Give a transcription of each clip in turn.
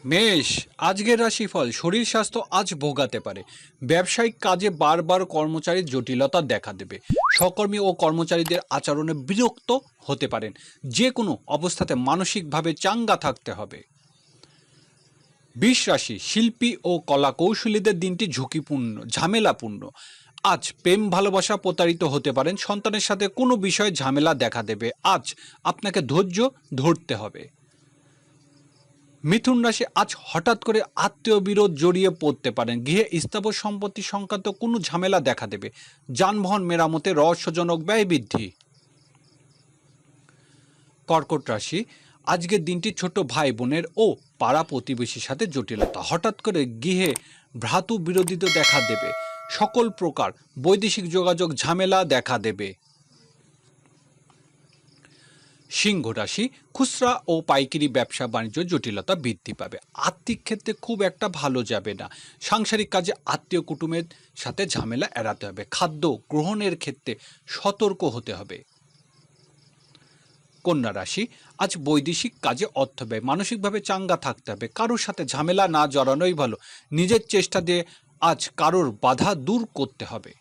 মেষ, আজকের রাশিফল। শরীর স্বাস্থ্য আজ ভোগাতে পারে। ব্যবসায়িক কাজে বারবার কর্মচারীর জটিলতা দেখা দেবে। সহকর্মী ও কর্মচারীদের আচরণে বিরক্ত হতে পারেন। যে কোনো অবস্থাতে মানসিকভাবে চাঙ্গা থাকতে হবে। বৃষ রাশি, শিল্পী ও কলা কৌশলীদের দিনটি ঝুঁকিপূর্ণ, ঝামেলাপূর্ণ। আজ প্রেম ভালোবাসা প্রতারিত হতে পারেন। সন্তানের সাথে কোনো বিষয়ে ঝামেলা দেখা দেবে। আজ আপনাকে ধৈর্য ধরতে হবে। মিথুন রাশি, আজ হঠাৎ করে আত্মীয় বিরোধ জড়িয়ে পড়তে পারেন। গৃহে স্থাবর সম্পত্তি সংক্রান্ত কোনো ঝামেলা দেখা দেবে। যানবাহন মেরামতে রহস্যজনক ব্যয় বৃদ্ধি। কর্কট রাশি, আজকের দিনটি ছোট ভাই বোনের ও পাড়া প্রতিবেশীর সাথে জটিলতা। হঠাৎ করে গৃহে ভ্রাতু বিরোধিতা দেখা দেবে। সকল প্রকার বৈদেশিক যোগাযোগ ঝামেলা দেখা দেবে। সিংহ রাশি, খুচরা ও পাইকারি ব্যবসা বাণিজ্য জটিলতা বৃদ্ধি পাবে। আর্থিক ক্ষেত্রে খুব একটা ভালো যাবে না। সাংসারিক কাজে আত্মীয় কুটুমের সাথে ঝামেলা এড়াতে হবে। খাদ্য গ্রহণের ক্ষেত্রে সতর্ক হতে হবে। কন্যা রাশি, আজ বৈদেশিক কাজে অর্থ ব্যয়। মানসিকভাবে চাঙ্গা থাকতে হবে। কারোর সাথে ঝামেলা না জড়ানোই ভালো। নিজের চেষ্টা দিয়ে আজ কারোর বাধা দূর করতে হবে।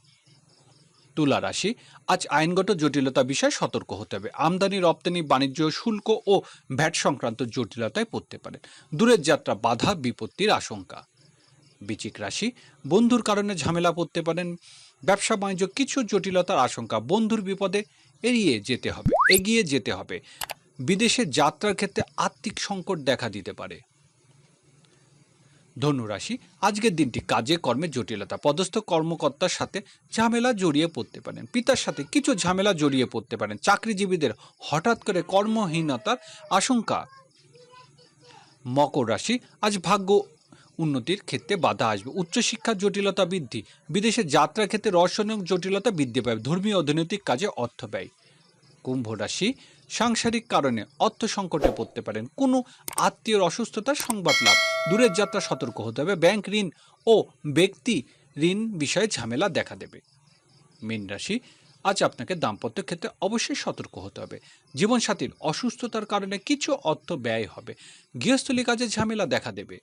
তুলা রাশি, আজ আইনগত জটিলতা বিষয়ে সতর্ক হতে হবে। আমদানি রপ্তানি বাণিজ্য শুল্ক ও ভ্যাট সংক্রান্ত জটিলতায় পড়তে পারেন। দূরের যাত্রা বাধা বিপত্তির আশঙ্কা। বৃশ্চিক রাশি, বন্ধুর কারণে ঝামেলা পড়তে পারেন। ব্যবসা বাণিজ্য কিছু জটিলতার আশঙ্কা। বন্ধুর বিপদে এগিয়ে যেতে হবে। বিদেশে যাত্রার ক্ষেত্রে আর্থিক সংকট দেখা দিতে পারে। ধনুরাশি, আজকের দিনটি কাজে কর্মে জটিলতা। পদস্থ কর্মকর্তার সাথে ঝামেলা জড়িয়ে পড়তে পারেন। পিতার সাথে কিছু ঝামেলা জড়িয়ে পড়তে পারেন। চাকরিজীবীদের হঠাৎ করে কর্মহীনতার আশঙ্কা। মকর রাশি, আজ ভাগ্য উন্নতির ক্ষেত্রে বাধা আসবে। উচ্চশিক্ষার জটিলতা বৃদ্ধি। বিদেশে যাত্রার ক্ষেত্রে রহস্যজনক জটিলতা বৃদ্ধি পাবে। ধর্মীয় অর্থনৈতিক কাজে অর্থ ব্যয়। কুম্ভ রাশি, সাংসারিক কারণে অর্থ সংকটে পড়তে পারেন। কোনো আত্মীয়র অসুস্থতার সংবাদ লাভ। দূরের যাত্রা সতর্ক হতে হবে। ব্যাংক ঋণ ও ব্যক্তি ঋণ বিষয়ে ঝামেলা দেখা দেবে। মীন রাশি, আজ আপনাকে দাম্পত্য ক্ষেত্রে অবশ্যই সতর্ক হতে হবে। জীবনসাথীর অসুস্থতার কারণে কিছু অর্থ ব্যয় হবে। গৃহস্থলী কাজে ঝামেলা দেখা দেবে।